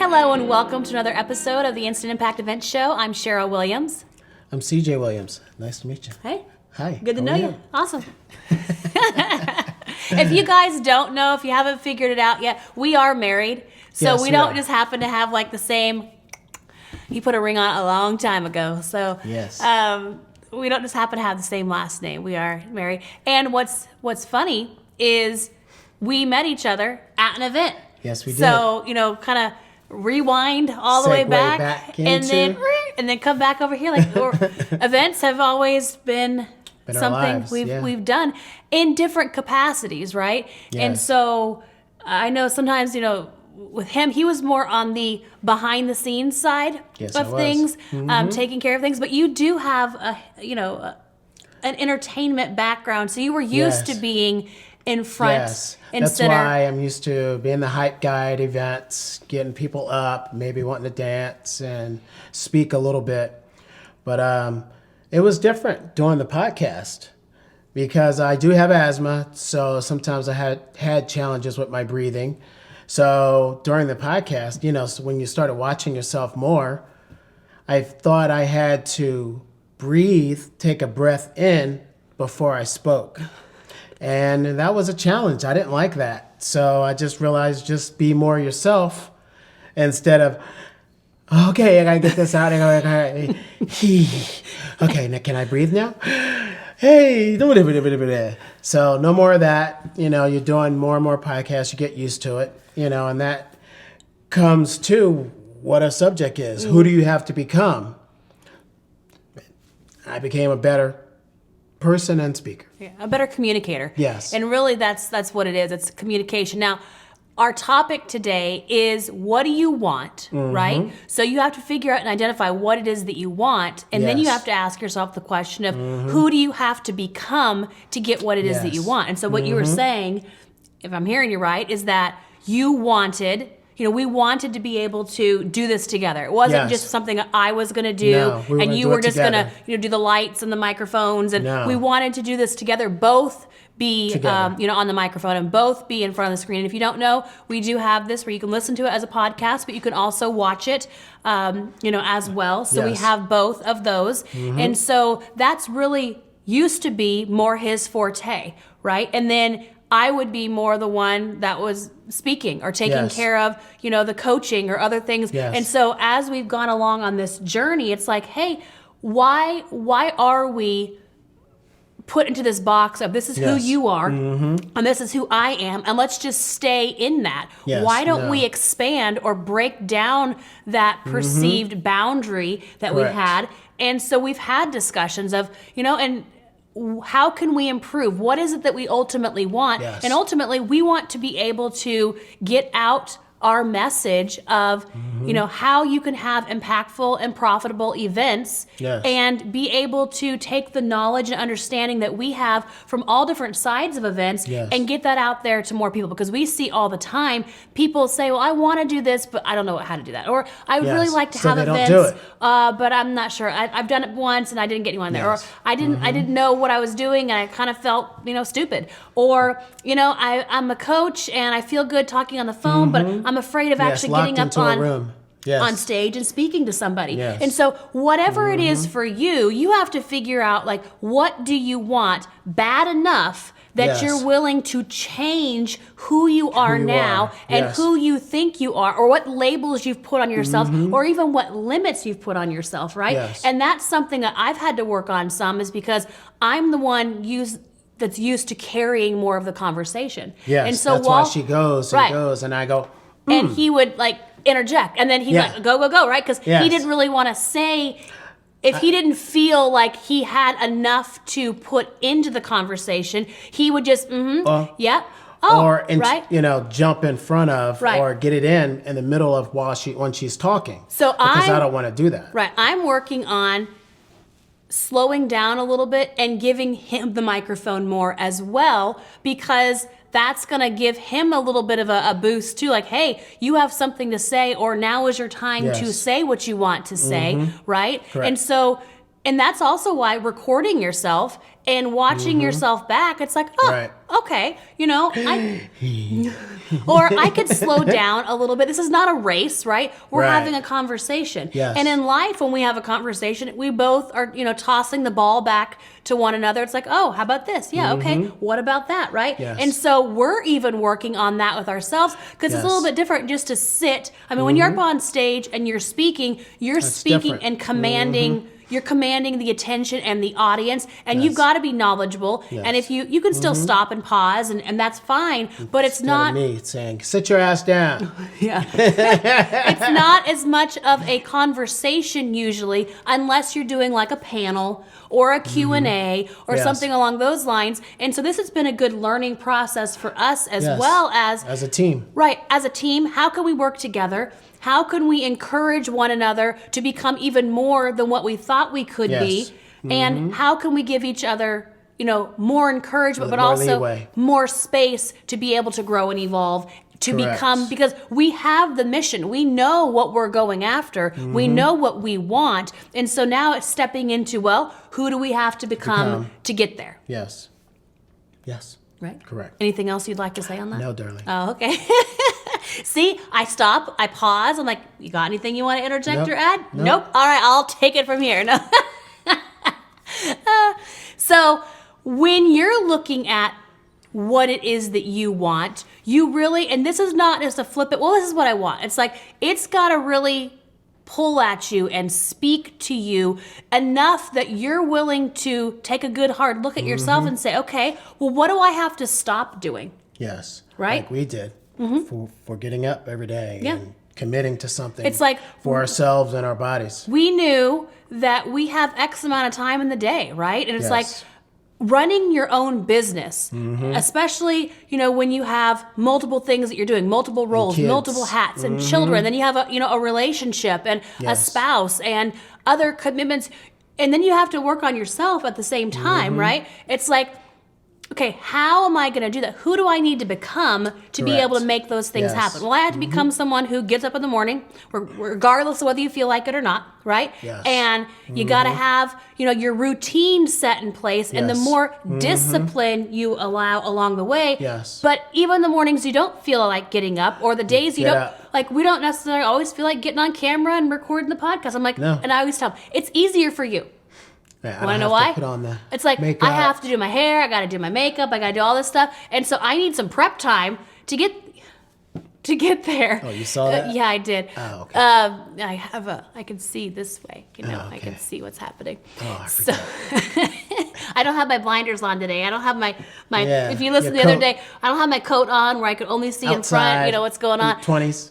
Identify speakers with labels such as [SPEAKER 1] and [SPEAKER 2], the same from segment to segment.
[SPEAKER 1] Hello and welcome to another episode of the Instant Impact Event Show. I'm Cheryl Williams.
[SPEAKER 2] I'm CJ Williams. Nice to meet you.
[SPEAKER 1] Hey.
[SPEAKER 2] Hi.
[SPEAKER 1] Good to know you. Awesome. If you guys don't know, if you haven't figured it out yet, we are married. So
[SPEAKER 2] Yes,
[SPEAKER 1] we don't just happen to have like the same, he put a ring on a long time ago. So
[SPEAKER 2] Yes.
[SPEAKER 1] We don't just happen to have the same last name. We are married. And what's funny is we met each other at an event.
[SPEAKER 2] Yes, we did.
[SPEAKER 1] So, kind of rewind all the way
[SPEAKER 2] Segue
[SPEAKER 1] back and then come back over here. Like events have always been something we've done in different capacities, right?
[SPEAKER 2] Yes.
[SPEAKER 1] And so I know sometimes, with him, he was more on the behind the scenes side of things, taking care of things. But you do have an entertainment background, so you were used to being in front and
[SPEAKER 2] That's
[SPEAKER 1] center.
[SPEAKER 2] why I'm used to being the hype guy at events, getting people up, maybe wanting to dance and speak a little bit. But it was different doing the podcast because I do have asthma, so sometimes I had challenges with my breathing. So during the podcast, so when you started watching yourself more, I thought I had to breathe, take a breath in before I spoke. And that was a challenge. I didn't like that. So I just realized just be more yourself instead of, okay, I gotta get this out. Okay, now can I breathe now? Hey, so no more of that. You're doing more and more podcasts. You get used to it, and that comes to what a subject is. Who do you have to become? I became a better person and speaker.
[SPEAKER 1] Yeah, a better communicator.
[SPEAKER 2] Yes.
[SPEAKER 1] And really that's what it is. It's communication. Now, our topic today is what do you want, right? So you have to figure out and identify what it is that you want, and then you have to ask yourself the question of who do you have to become to get what it is that you want. And so what you were saying, if I'm hearing you right, is that you wanted, we wanted to be able to do this together. It wasn't just something I was going to do, and you were just going to, do the lights and the microphones, and we wanted to do this together, both be, on the microphone and both be in front of the screen. And if you don't know, we do have this where you can listen to it as a podcast, but you can also watch it, as well. So we have both of those. And so that's really used to be more his forte, right? And then I would be more the one that was speaking or taking care of, the coaching or other things.
[SPEAKER 2] Yes.
[SPEAKER 1] And so as we've gone along on this journey, it's like, hey, why are we put into this box of this is who you are and this is who I am, and let's just stay in that. Why don't we expand or break down that perceived boundary that we had? And so we've had discussions of, and how can we improve? What is it that we ultimately want? And ultimately, we want to be able to get out our message of, how you can have impactful and profitable events and be able to take the knowledge and understanding that we have from all different sides of events and get that out there to more people. Because we see all the time, people say, well, I want to do this, but I don't know how to do that. Or I would really like to have events, but I'm not sure. I've done it once and I didn't get anyone there. Or I didn't know what I was doing and I kind of felt, stupid. Or, I'm a coach and I feel good talking on the phone, but I'm afraid of actually getting up on stage and speaking to somebody. And so whatever it is for you, you have to figure out, like, what do you want bad enough that you're willing to change who you are now and who you think you are, or what labels you've put on yourself, or even what limits you've put on yourself, right? And that's something that I've had to work on some, is because I'm the one that's used to carrying more of the conversation.
[SPEAKER 2] And so that's why she goes and goes, and I go,
[SPEAKER 1] and he would interject, and then he'd go, right? Because he didn't really want to say, if he didn't feel like he had enough to put into the conversation, he would just, jump
[SPEAKER 2] in front of, or get it in the middle of when she's talking.
[SPEAKER 1] So
[SPEAKER 2] because I don't want to do that.
[SPEAKER 1] Right. I'm working on slowing down a little bit and giving him the microphone more as well, because that's going to give him a little bit of a boost too. Like, hey, you have something to say, or now is your time to say what you want to say, right?
[SPEAKER 2] Correct.
[SPEAKER 1] And that's also why recording yourself And watching yourself back, it's like, oh,
[SPEAKER 2] Right.
[SPEAKER 1] okay, or I could slow down a little bit. This is not a race, right? We're
[SPEAKER 2] Right.
[SPEAKER 1] having a conversation.
[SPEAKER 2] Yes.
[SPEAKER 1] And in life, when we have a conversation, we both are, tossing the ball back to one another. It's like, oh, how about this? Yeah, okay. What about that, right?
[SPEAKER 2] Yes.
[SPEAKER 1] And so we're even working on that with ourselves because it's a little bit different just to sit. I mean, when you're up on stage and you're speaking,
[SPEAKER 2] That's
[SPEAKER 1] speaking
[SPEAKER 2] different.
[SPEAKER 1] and commanding. You're commanding the attention and the audience, and you've got to be knowledgeable.
[SPEAKER 2] Yes.
[SPEAKER 1] And if you can still stop and pause, and that's fine. But it's
[SPEAKER 2] Instead
[SPEAKER 1] not.
[SPEAKER 2] of me saying, sit your ass down.
[SPEAKER 1] Yeah. It's not as much of a conversation usually, unless you're doing like a panel or a Q&A or
[SPEAKER 2] Yes.
[SPEAKER 1] something along those lines. And so this has been a good learning process for us as
[SPEAKER 2] Yes.
[SPEAKER 1] well as
[SPEAKER 2] a team.
[SPEAKER 1] right, as a team. How can we work together? How can we encourage one another to become even more than what we thought we could
[SPEAKER 2] Yes.
[SPEAKER 1] be? And how can we give each other, more encouragement, but
[SPEAKER 2] More
[SPEAKER 1] also
[SPEAKER 2] leeway.
[SPEAKER 1] more space to be able to grow and evolve, to
[SPEAKER 2] Correct.
[SPEAKER 1] become, because we have the mission. We know what we're going after. We know what we want. And so now it's stepping into, well, who do we have to become to get there?
[SPEAKER 2] Yes. Yes.
[SPEAKER 1] Right?
[SPEAKER 2] Correct.
[SPEAKER 1] Anything else you'd like to say on that?
[SPEAKER 2] No, darling.
[SPEAKER 1] Oh, okay. See, I stop, I pause. I'm like, you got anything you want to interject
[SPEAKER 2] Nope.
[SPEAKER 1] or add?
[SPEAKER 2] Nope.
[SPEAKER 1] Nope. All right, I'll take it from here. No. So when you're looking at what it is that you want, you really, and this is not just a flip it, well, this is what I want. It's like, it's got to really pull at you and speak to you enough that you're willing to take a good hard look at yourself and say, okay, well, what do I have to stop doing?
[SPEAKER 2] Yes.
[SPEAKER 1] Right?
[SPEAKER 2] Like we did for getting up every day
[SPEAKER 1] Yeah.
[SPEAKER 2] and committing to something
[SPEAKER 1] It's like
[SPEAKER 2] for ourselves and our bodies.
[SPEAKER 1] we knew that we have X amount of time in the day, right? And it's like
[SPEAKER 2] Yes.
[SPEAKER 1] running your own business, especially, when you have multiple things that you're doing, multiple roles,
[SPEAKER 2] kids.
[SPEAKER 1] multiple hats and children, then you have a relationship and a
[SPEAKER 2] Yes.
[SPEAKER 1] spouse and other commitments. And then you have to work on yourself at the same time, right? It's like, okay, how am I going to do that? Who do I need to become to be
[SPEAKER 2] Correct.
[SPEAKER 1] able to make those things
[SPEAKER 2] Yes.
[SPEAKER 1] happen? Well, I have to become someone who gets up in the morning, regardless of whether you feel like it or not, right?
[SPEAKER 2] Yes.
[SPEAKER 1] And you got to have, your routine set in place, and the
[SPEAKER 2] Yes.
[SPEAKER 1] more discipline you allow along the way.
[SPEAKER 2] Yes.
[SPEAKER 1] But even the mornings you don't feel like getting up, or the days you
[SPEAKER 2] Get
[SPEAKER 1] don't,
[SPEAKER 2] up.
[SPEAKER 1] like we don't necessarily always feel like getting on camera and recording the podcast. I'm like,
[SPEAKER 2] No.
[SPEAKER 1] and I always tell them, it's easier for you.
[SPEAKER 2] Yeah, I
[SPEAKER 1] Want to
[SPEAKER 2] don't
[SPEAKER 1] know
[SPEAKER 2] have
[SPEAKER 1] why?
[SPEAKER 2] to put on the
[SPEAKER 1] It's like
[SPEAKER 2] makeup.
[SPEAKER 1] I have to do my hair, I got to do my makeup, I got to do all this stuff, and so I need some prep time to get there.
[SPEAKER 2] Oh, you saw that?
[SPEAKER 1] Yeah, I did.
[SPEAKER 2] Oh, okay.
[SPEAKER 1] I can see this way.
[SPEAKER 2] Oh,
[SPEAKER 1] I
[SPEAKER 2] okay.
[SPEAKER 1] can see what's happening.
[SPEAKER 2] Oh, I
[SPEAKER 1] So
[SPEAKER 2] forgot.
[SPEAKER 1] I don't have my blinders on today. I don't have my.
[SPEAKER 2] Yeah,
[SPEAKER 1] If you listen the
[SPEAKER 2] your
[SPEAKER 1] other
[SPEAKER 2] coat.
[SPEAKER 1] day, I don't have my coat on where I could only see in front.
[SPEAKER 2] Outside,
[SPEAKER 1] What's going on.
[SPEAKER 2] 20s.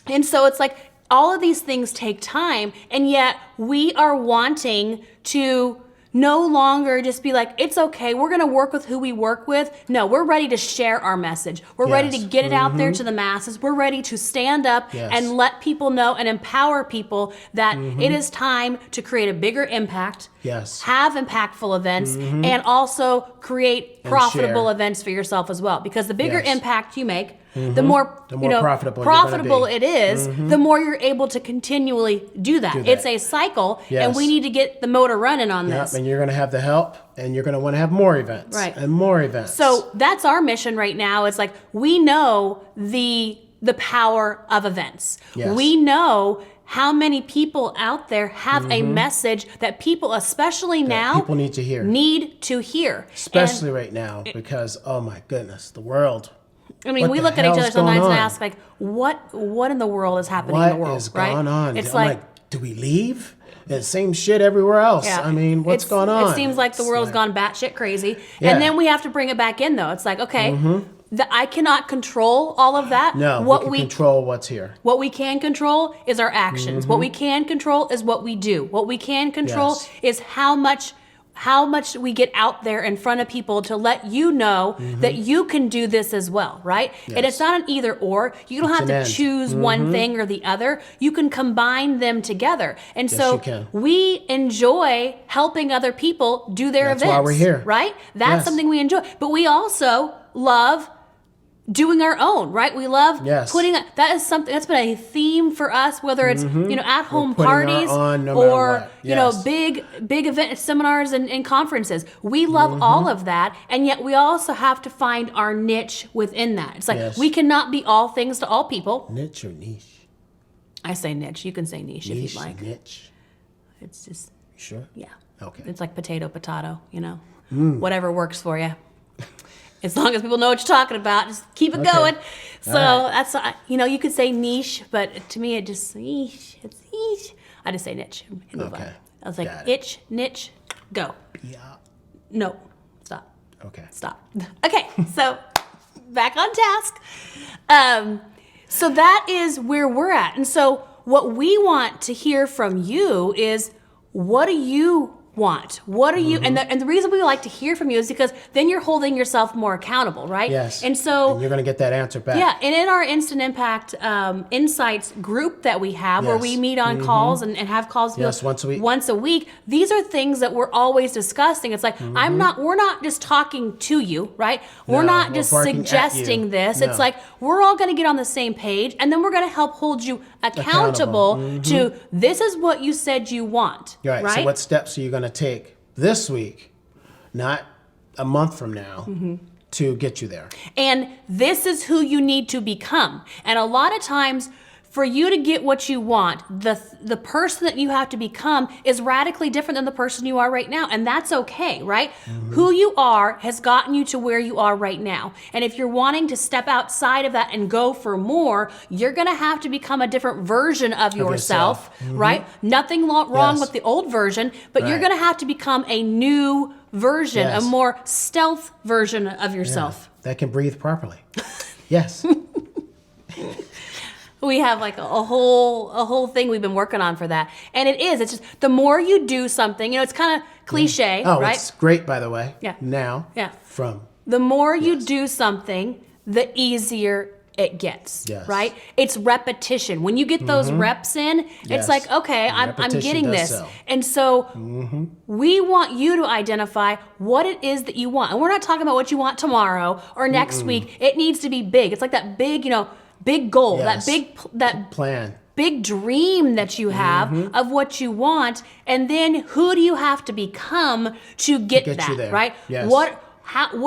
[SPEAKER 1] And so it's like all of these things take time, and yet we are wanting to no longer just be like, it's okay, we're going to work with who we work with. No, we're ready to share our message. We're ready to
[SPEAKER 2] Yes.
[SPEAKER 1] get it out there to the masses. We're ready to stand up
[SPEAKER 2] Yes.
[SPEAKER 1] and let people know and empower people that it is time to create a bigger impact,
[SPEAKER 2] Yes.
[SPEAKER 1] have impactful events, and also create
[SPEAKER 2] And
[SPEAKER 1] profitable
[SPEAKER 2] share.
[SPEAKER 1] events for yourself as well. Because the bigger
[SPEAKER 2] Yes.
[SPEAKER 1] impact you make, the more,
[SPEAKER 2] The more profitable you're gonna be.
[SPEAKER 1] it is, the more you're able to continually do that.
[SPEAKER 2] that.
[SPEAKER 1] It's a cycle, and
[SPEAKER 2] Yes.
[SPEAKER 1] we need to get the motor running on
[SPEAKER 2] Yep,
[SPEAKER 1] this.
[SPEAKER 2] and you're going to have the help, and you're going to want to have more events.
[SPEAKER 1] Right.
[SPEAKER 2] And more events.
[SPEAKER 1] So that's our mission right now. It's like we know the power of events.
[SPEAKER 2] Yes.
[SPEAKER 1] We know how many people out there have a message that people, especially now,
[SPEAKER 2] people need to hear.
[SPEAKER 1] need to hear.
[SPEAKER 2] Especially right now, because, oh my goodness, the world.
[SPEAKER 1] I mean,
[SPEAKER 2] What
[SPEAKER 1] we
[SPEAKER 2] the
[SPEAKER 1] look at each other
[SPEAKER 2] hell's going
[SPEAKER 1] sometimes and
[SPEAKER 2] on?
[SPEAKER 1] ask, like, what in the world is happening
[SPEAKER 2] What
[SPEAKER 1] in the world?
[SPEAKER 2] is
[SPEAKER 1] right?
[SPEAKER 2] going on?
[SPEAKER 1] It's
[SPEAKER 2] I'm
[SPEAKER 1] like,
[SPEAKER 2] do we leave? It's the same shit everywhere else.
[SPEAKER 1] yeah.
[SPEAKER 2] I mean, what's going on?
[SPEAKER 1] It seems like the
[SPEAKER 2] It's
[SPEAKER 1] world's
[SPEAKER 2] like-
[SPEAKER 1] gone batshit crazy.
[SPEAKER 2] Yeah.
[SPEAKER 1] And then we have to bring it back in, though. It's like, okay, I cannot control all of that.
[SPEAKER 2] No,
[SPEAKER 1] what
[SPEAKER 2] we can control what's here.
[SPEAKER 1] What we can control is our actions. What we can control is what we do. What we can control
[SPEAKER 2] Yes.
[SPEAKER 1] is how much we get out there in front of people to let you know that you can do this as well, right? And
[SPEAKER 2] Yes.
[SPEAKER 1] it's not an either or. You don't have
[SPEAKER 2] an
[SPEAKER 1] to
[SPEAKER 2] and.
[SPEAKER 1] choose one thing or the other. You can combine them together. And
[SPEAKER 2] Yes,
[SPEAKER 1] so
[SPEAKER 2] you can.
[SPEAKER 1] we enjoy helping other people do their
[SPEAKER 2] That's
[SPEAKER 1] events.
[SPEAKER 2] why we're here.
[SPEAKER 1] Right? That's
[SPEAKER 2] Yes.
[SPEAKER 1] something we enjoy. But we also love doing our own, right? We love
[SPEAKER 2] Yes.
[SPEAKER 1] putting that is something that's been a theme for us, whether it's at home
[SPEAKER 2] putting our
[SPEAKER 1] parties
[SPEAKER 2] on no matter
[SPEAKER 1] or
[SPEAKER 2] what. Yes.
[SPEAKER 1] big event seminars and conferences. We love all of that, and yet we also have to find our niche within that. It's like
[SPEAKER 2] Yes.
[SPEAKER 1] we cannot be all things to all people.
[SPEAKER 2] Niche or niche?
[SPEAKER 1] I say niche. You can say niche if you'd like.
[SPEAKER 2] Niche.
[SPEAKER 1] It's just
[SPEAKER 2] You sure?
[SPEAKER 1] yeah.
[SPEAKER 2] Okay.
[SPEAKER 1] It's like potato, whatever works for you. As long as people know what you're talking about, just keep it going. So that's, you could say niche, but to me, it just, it's niche. I just say niche and move on. I was like, itch, niche, go.
[SPEAKER 2] Yeah.
[SPEAKER 1] No, stop.
[SPEAKER 2] Okay.
[SPEAKER 1] Stop. Okay, so back on task. So that is where we're at. And so what we want to hear from you is, what do you want? What are you, and the reason we like to hear from you is because then you're holding yourself more accountable, right?
[SPEAKER 2] Yes.
[SPEAKER 1] And so
[SPEAKER 2] and you're going to get that answer back.
[SPEAKER 1] yeah, and in our Instant Impact Insights group that we have, where we meet on calls and have calls
[SPEAKER 2] once a week.
[SPEAKER 1] Once a week, these are things that we're always discussing. It's like we're not just talking to you, right? We're not
[SPEAKER 2] we're
[SPEAKER 1] just
[SPEAKER 2] barking at
[SPEAKER 1] suggesting
[SPEAKER 2] you.
[SPEAKER 1] this.
[SPEAKER 2] No.
[SPEAKER 1] It's like we're all going to get on the same page, and then we're going to help hold you accountable to this is what you said you want, right?
[SPEAKER 2] So what steps are you going to take this week, not a month from now, to get you there?
[SPEAKER 1] And this is who you need to become. And a lot of times, for you to get what you want, the person that you have to become is radically different than the person you are right now. And that's okay, right? Who you are has gotten you to where you are right now. And if you're wanting to step outside of that and go for more, you're going to have to become a different version of yourself, right? Nothing wrong with the old version, but you're going to have to become a new version, a more stealth version of yourself.
[SPEAKER 2] That can breathe properly. Yes.
[SPEAKER 1] We have like a whole thing we've been working on for that. And it's just the more you do something, it's kind of cliche, right?
[SPEAKER 2] It's great, by the way.
[SPEAKER 1] Yeah.
[SPEAKER 2] Now.
[SPEAKER 1] Yeah.
[SPEAKER 2] From.
[SPEAKER 1] The more you do something, the easier it gets,
[SPEAKER 2] Yes.
[SPEAKER 1] right? It's repetition. When you get those reps in, it's like, okay, I'm getting this.
[SPEAKER 2] Sell.
[SPEAKER 1] And so we want you to identify what it is that you want. And we're not talking about what you want tomorrow or next week. It needs to be big. It's like that big, big goal,
[SPEAKER 2] Yes.
[SPEAKER 1] that
[SPEAKER 2] Plan.
[SPEAKER 1] big dream that you have of what you want, and then who do you have to become to get
[SPEAKER 2] you
[SPEAKER 1] that,
[SPEAKER 2] there.
[SPEAKER 1] right?
[SPEAKER 2] Yes.
[SPEAKER 1] What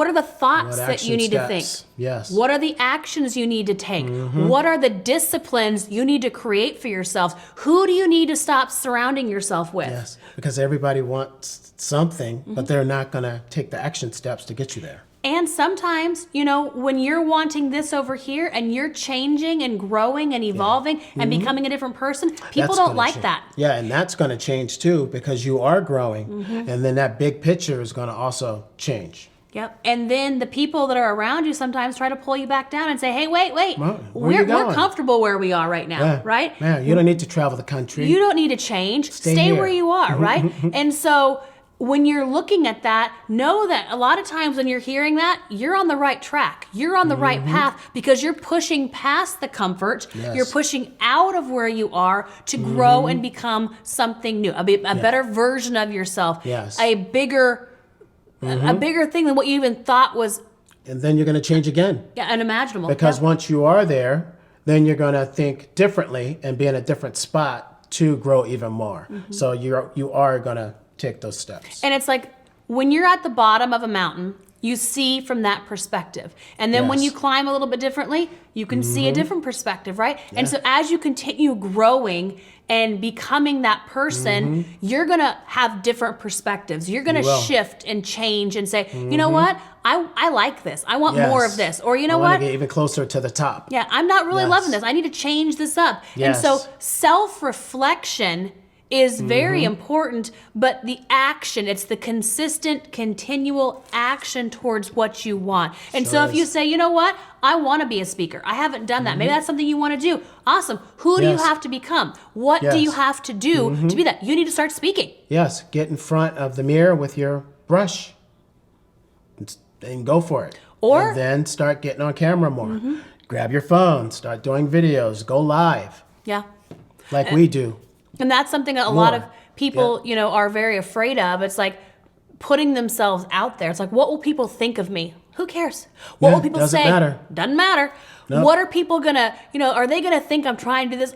[SPEAKER 1] are the thoughts
[SPEAKER 2] What
[SPEAKER 1] that you
[SPEAKER 2] action
[SPEAKER 1] need to think?
[SPEAKER 2] steps? Yes.
[SPEAKER 1] What are the actions you need to take? What are the disciplines you need to create for yourself? Who do you need to stop surrounding yourself with?
[SPEAKER 2] Yes. Because everybody wants something, but they're not going to take the action steps to get you there.
[SPEAKER 1] And sometimes, when you're wanting this over here and you're changing and growing and evolving and becoming a different person, people
[SPEAKER 2] That's
[SPEAKER 1] don't
[SPEAKER 2] gonna
[SPEAKER 1] like
[SPEAKER 2] change.
[SPEAKER 1] that.
[SPEAKER 2] Yeah, and that's going to change too because you are growing. And then that big picture is going to also change.
[SPEAKER 1] Yep. And then the people that are around you sometimes try to pull you back down and say, hey, wait,
[SPEAKER 2] Well,
[SPEAKER 1] we're comfortable where we are right now, right?
[SPEAKER 2] Yeah, you don't need to travel the country.
[SPEAKER 1] You don't need to change. Stay
[SPEAKER 2] here.
[SPEAKER 1] where you are, right? And so when you're looking at that, know that a lot of times when you're hearing that, you're on the right track. You're on the right path because you're pushing past the comfort.
[SPEAKER 2] Yes.
[SPEAKER 1] You're pushing out of where you are to grow and become something new, a better version of yourself,
[SPEAKER 2] Yes.
[SPEAKER 1] a bigger thing than what you even thought was
[SPEAKER 2] And then you're going to change again.
[SPEAKER 1] unimaginable.
[SPEAKER 2] Because once you are there, then you're going to think differently and be in a different spot to grow even more. So you are going to take those steps.
[SPEAKER 1] And it's like when you're at the bottom of a mountain, you see from that perspective. And then when
[SPEAKER 2] Yes.
[SPEAKER 1] you climb a little bit differently, you can see a different perspective, right? And so as you continue growing and becoming that person, you're going to have different perspectives. You're going to
[SPEAKER 2] will.
[SPEAKER 1] shift and change and say, you know what? I like this. I want more of this. Or you know
[SPEAKER 2] I want
[SPEAKER 1] what?
[SPEAKER 2] to get even closer to the top.
[SPEAKER 1] Yeah, I'm not really
[SPEAKER 2] Yes.
[SPEAKER 1] loving this. I need to change this up. And
[SPEAKER 2] Yes.
[SPEAKER 1] so self-reflection is very important, but the action, it's the consistent, continual action towards what you want. And
[SPEAKER 2] Sure
[SPEAKER 1] so if you
[SPEAKER 2] is.
[SPEAKER 1] say, you know what, I want to be a speaker. I haven't done that. Maybe that's something you want to do. Awesome. Who do you
[SPEAKER 2] Yes.
[SPEAKER 1] have to become? What do
[SPEAKER 2] Yes.
[SPEAKER 1] you have to do to be that? You need to start speaking.
[SPEAKER 2] Yes, get in front of the mirror with your brush and go for it.
[SPEAKER 1] Or-
[SPEAKER 2] and then start getting on camera more. Grab your phone, start doing videos, go live
[SPEAKER 1] Yeah.
[SPEAKER 2] like we do.
[SPEAKER 1] And that's something that a lot of
[SPEAKER 2] More.
[SPEAKER 1] people, are very afraid of. It's like putting themselves out there. It's like, what will people think of me? Who cares? What will people say? Doesn't matter.
[SPEAKER 2] Nope.
[SPEAKER 1] What are people gonna, are they gonna think I'm trying to do this?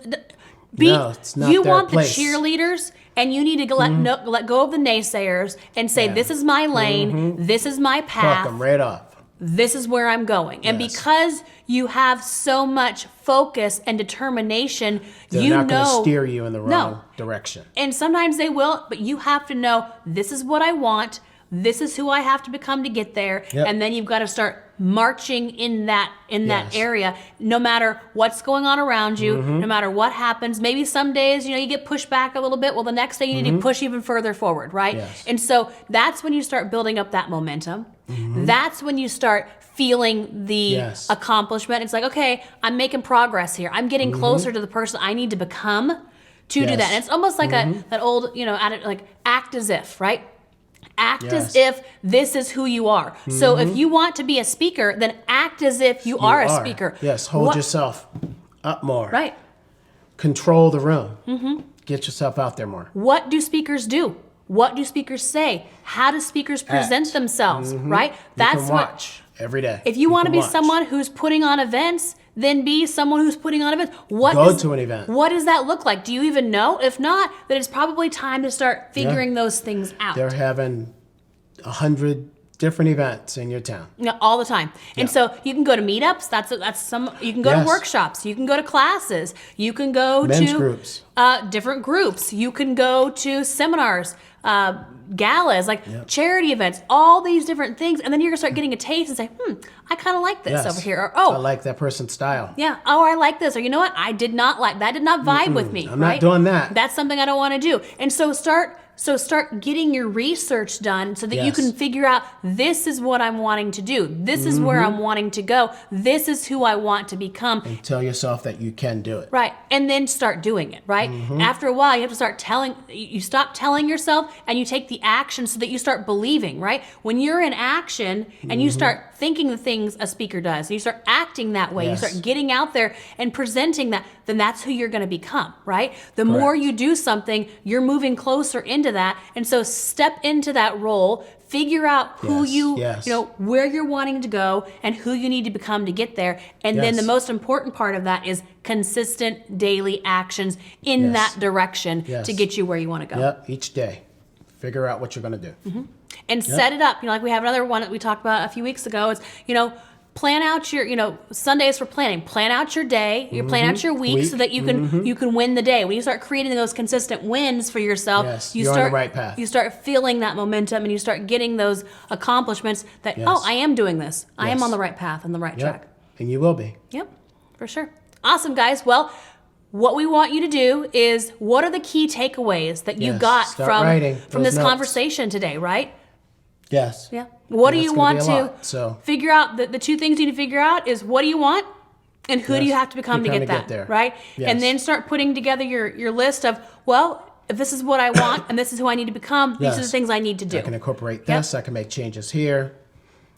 [SPEAKER 2] No, it's not
[SPEAKER 1] you
[SPEAKER 2] their
[SPEAKER 1] want
[SPEAKER 2] place.
[SPEAKER 1] the cheerleaders, and you need to let go of the naysayers and say, this is my lane, this is my path.
[SPEAKER 2] Pluck them right off.
[SPEAKER 1] This is where I'm going. And because you have so much focus and determination,
[SPEAKER 2] they're not going to steer you in the wrong direction.
[SPEAKER 1] And sometimes they will, but you have to know, this is what I want. This is who I have to become to get there.
[SPEAKER 2] Yep.
[SPEAKER 1] And then you've got to start marching in that area, no matter what's going on around you, no matter what happens. Maybe some days, you get pushed back a little bit. Well, the next day you need to push even further forward, right?
[SPEAKER 2] Yes.
[SPEAKER 1] And so that's when you start building up that momentum. That's when you start feeling the accomplishment. It's like, okay, I'm making progress here. I'm getting closer to the person I need to become to do that. And it's almost like that old, like act as if, right? Act as if this is who you are. So if you want to be a speaker, then act as if you are a speaker.
[SPEAKER 2] Yes, hold yourself up more.
[SPEAKER 1] Right.
[SPEAKER 2] Control the room. Get yourself out there more.
[SPEAKER 1] What do speakers do? What do speakers say? How do speakers present themselves, right?
[SPEAKER 2] That's watch every day.
[SPEAKER 1] If you want to be someone who's putting on events, then be someone who's putting on events.
[SPEAKER 2] Go to an event.
[SPEAKER 1] What does that look like? Do you even know? If not, then it's probably time to start figuring those things out.
[SPEAKER 2] They're having 100 different events in your town.
[SPEAKER 1] All the time. And so you can go to meetups. You can go to workshops. You can go to classes. You can go
[SPEAKER 2] Men's
[SPEAKER 1] to
[SPEAKER 2] groups.
[SPEAKER 1] Different groups. You can go to seminars, galas, charity events, all these different things. And then you're going to start getting a taste and say, I kind of like this over here. Or,
[SPEAKER 2] I like that person's style.
[SPEAKER 1] Yeah. Oh, I like this. Or, you know what? That did not vibe with me.
[SPEAKER 2] I'm not doing that.
[SPEAKER 1] That's something I don't want to do. And so start getting your research done so that you can figure out, this is what I'm wanting to do. This is where I'm wanting to go. This is who I want to become.
[SPEAKER 2] And tell yourself that you can do it.
[SPEAKER 1] Right. And then start doing it, right? After a while, you have to you stop telling yourself and you take the action so that you start believing, right? When you're in action and you start thinking the things a speaker does, and you start acting that way, you start getting out there and presenting that, then that's who you're going to become, right? The more you do something, you're moving closer into that. And so step into that role, figure out who where you're wanting to go and who you need to become to get there. And then the most important part of that is consistent daily actions in that direction to get you where you want to go.
[SPEAKER 2] Yep, each day. Figure out what you're going to do.
[SPEAKER 1] And set it up. Like we have another one that we talked about a few weeks ago. It's, plan out your, Sundays for planning. Plan out your day. You plan out your week so that you can win the day. When you start creating those consistent wins for yourself,
[SPEAKER 2] you're on the right path.
[SPEAKER 1] You start feeling that momentum and you start getting those accomplishments that, I am doing this. I am on the right path, on the right track.
[SPEAKER 2] And you will be.
[SPEAKER 1] Yep, for sure. Awesome, guys. Well, what we want you to do is, what are the key takeaways that you got from this conversation today, right?
[SPEAKER 2] Yes.
[SPEAKER 1] Yeah. What do you want to figure out? The two things you need to figure out is, what do you want and who do you have to become to get that,
[SPEAKER 2] there.
[SPEAKER 1] right?
[SPEAKER 2] Yes.
[SPEAKER 1] And then start putting together your list of, if this is what I want and this is who I need to become, these are the things I need to do.
[SPEAKER 2] I can incorporate this. I can make changes here.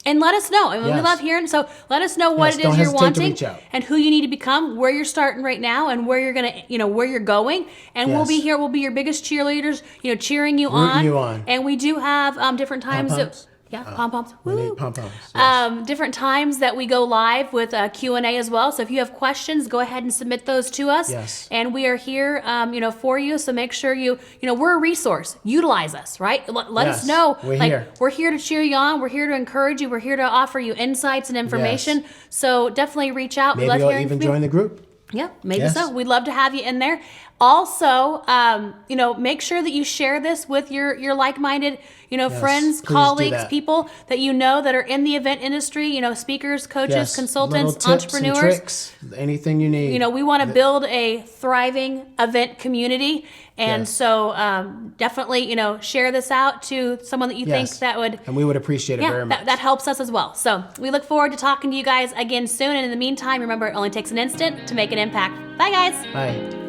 [SPEAKER 1] And let us know. We love hearing. So let us know what it is you're wanting and who you need to become, where you're starting right now, and where you're gonna, where you're going. And we'll be here. We'll be your biggest cheerleaders, cheering you on.
[SPEAKER 2] Rooting you on.
[SPEAKER 1] And we do have different times. Pom-poms.
[SPEAKER 2] We need pom-poms.
[SPEAKER 1] Different times that we go live with Q&A as well. So if you have questions, go ahead and submit those to us.
[SPEAKER 2] Yes.
[SPEAKER 1] And we are here, for you. So make sure we're a resource. Utilize us, right? Let us know.
[SPEAKER 2] We're here.
[SPEAKER 1] We're here to cheer you on. We're here to encourage you. We're here to offer you insights and information.
[SPEAKER 2] Yes.
[SPEAKER 1] So definitely reach out.
[SPEAKER 2] Maybe you'll even join the group.
[SPEAKER 1] Yeah, maybe so. We'd love to have you in there. Also, make sure that you share this with your like-minded, friends, colleagues, people that that are in the event industry, speakers, coaches, consultants,
[SPEAKER 2] little tips
[SPEAKER 1] entrepreneurs.
[SPEAKER 2] And tricks, anything you need.
[SPEAKER 1] We want to build a thriving event community. And so definitely, share this out to someone that you think that would.
[SPEAKER 2] And we would appreciate it very much.
[SPEAKER 1] That helps us as well. So we look forward to talking to you guys again soon. And in the meantime, remember, it only takes an instant to make an impact. Bye, guys.
[SPEAKER 2] Bye.